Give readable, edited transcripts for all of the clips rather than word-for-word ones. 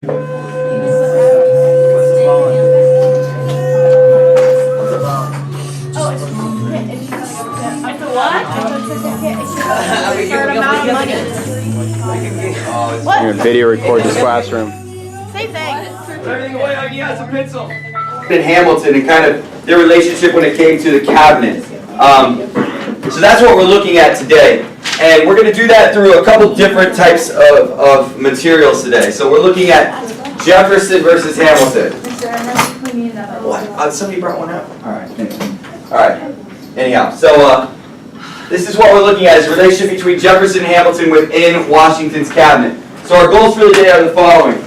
You're gonna video record this classroom. Same thing. Everything away like he has a pencil. In Hamilton and kind of their relationship when it came to the cabinet. So that's what we're looking at today. And we're going to do that through a couple different types of materials today. So we're looking at Jefferson versus Hamilton. What? Somebody brought one out? All right. All right. Anyhow, so this is what we're looking at, is the relationship between Jefferson and Hamilton within Washington's cabinet. So our goals for the day are the following.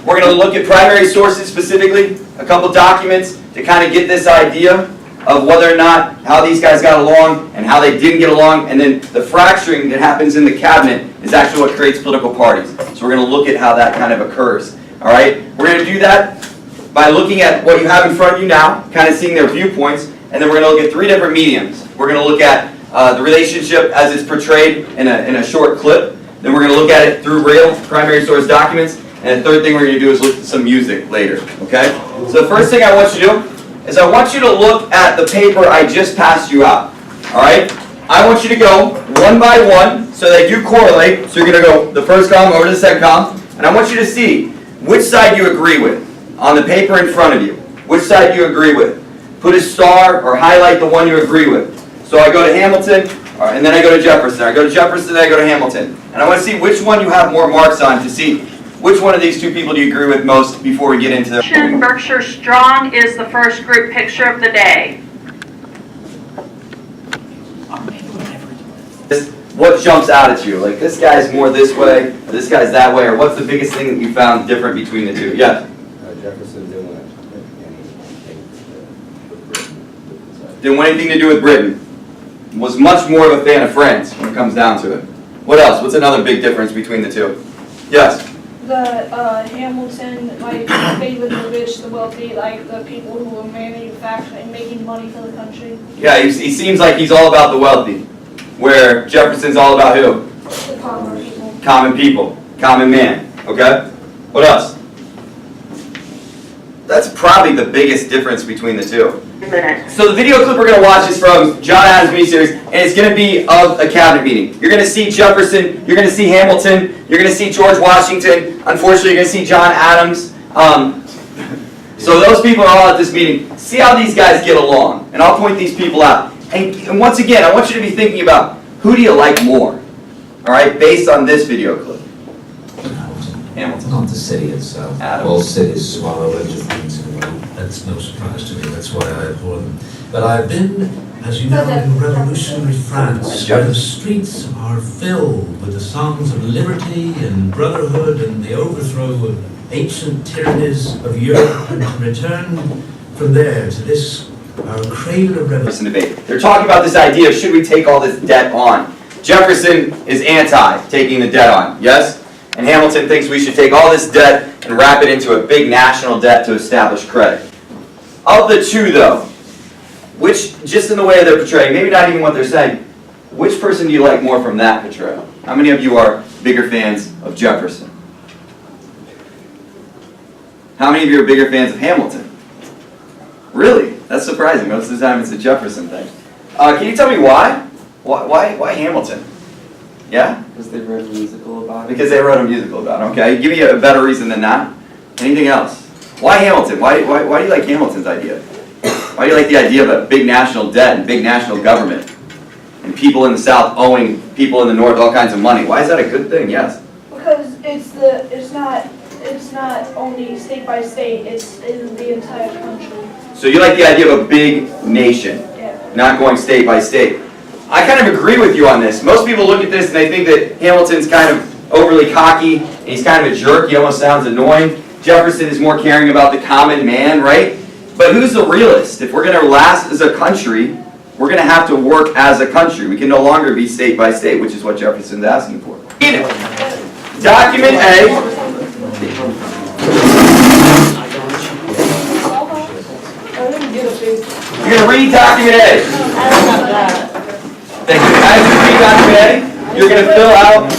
We're going to look at primary sources specifically, a couple documents to kind of get this idea of whether or not how these guys got along and how they didn't get along, and then the fracturing that happens in the cabinet is actually what creates political parties. So we're going to look at how that kind of occurs. All right? We're going to do that by looking at what you have in front of you now, kind of seeing their viewpoints, and then we're going to look at three different mediums. We're going to look at the relationship as it's portrayed in a short clip. Then we're going to look at it through real primary source documents. And the third thing we're going to do is look at some music later. Okay? So the first thing I want you to do is I want you to look at the paper I just passed you out. Alright? I want you to go one by one so they do correlate. So you're going to go the first column over to the second column. And I want you to see which side you agree with on the paper in front of you. Which side you agree with. Put a star or highlight the one you agree with. So I go to Hamilton, and then I go to Jefferson. I go to Jefferson, then I go to Hamilton. And I want to see which one you have more marks on to see which one of these two people do you agree with most before we get into the... Berkshire Strong is the first group picture of the day. What jumps out at you? Like, this guy's more this way, or this guy's that way, or what's the biggest thing that you found different between the two? Yes? Jefferson didn't want anything with Britain. Didn't want anything to do with Britain. Was much more of a fan of France when it comes down to it. What else? What's another big difference between the two? Yes? The Hamilton, like, favored the rich, the wealthy, like the people who were manufacturing, making money for the country. Yeah, he seems like he's all about the wealthy, where Jefferson's all about who? The common people. Common people, common man. Okay? What else? That's probably the biggest difference between the two. So the video clip we're going to watch is from John Adams' miniseries, and it's going to be of a cabinet meeting. You're going to see Jefferson, you're going to see Hamilton, you're going to see George Washington, unfortunately you're going to see John Adams. So those people are all at this meeting. See how these guys get along, and I'll point these people out. And once again, I want you to be thinking about, who do you like more? Alright, based on this video clip. Hamilton. Not the city itself. Adams. All cities swallow things in a row. That's no surprise to me. That's why I abhor them. But I've been, as you know, in revolutionary France, where the streets are filled with the songs of liberty and brotherhood and the overthrow of ancient tyrannies of Europe, and to return from there to this, our cradle of revolution. Debate. They're talking about this idea of, should we take all this debt on? Jefferson is anti taking the debt on, yes? And Hamilton thinks we should take all this debt and wrap it into a big national debt to establish credit. Of the two, though, which, just in the way they're portraying, maybe not even what they're saying, which person do you like more from that portrayal? How many of you are bigger fans of Jefferson? How many of you are bigger fans of Hamilton? Really? That's surprising. Most of the time it's a Jefferson thing. Can you tell me why? Why Hamilton? Yeah? Because they wrote a musical about it. Because they wrote a musical about it. Okay. Give me a better reason than that. Anything else? Why Hamilton? Why do you like Hamilton's idea? Why do you like the idea of a big national debt and big national government? And people in the South owing people in the North all kinds of money? Why is that a good thing? Yes? Because it's not only state by state, it's in the entire country. So you like the idea of a big nation, not going state by state. I kind of agree with you on this. Most people look at this and they think that Hamilton's kind of overly cocky, and he's kind of a jerk, he almost sounds annoying. Jefferson is more caring about the common man, right? But who's the realist? If we're going to last as a country, we're going to have to work as a country. We can no longer be state by state, which is what Jefferson's asking for. Document A. You're going to read document A. Thank you. As you read document A, you're going to fill out...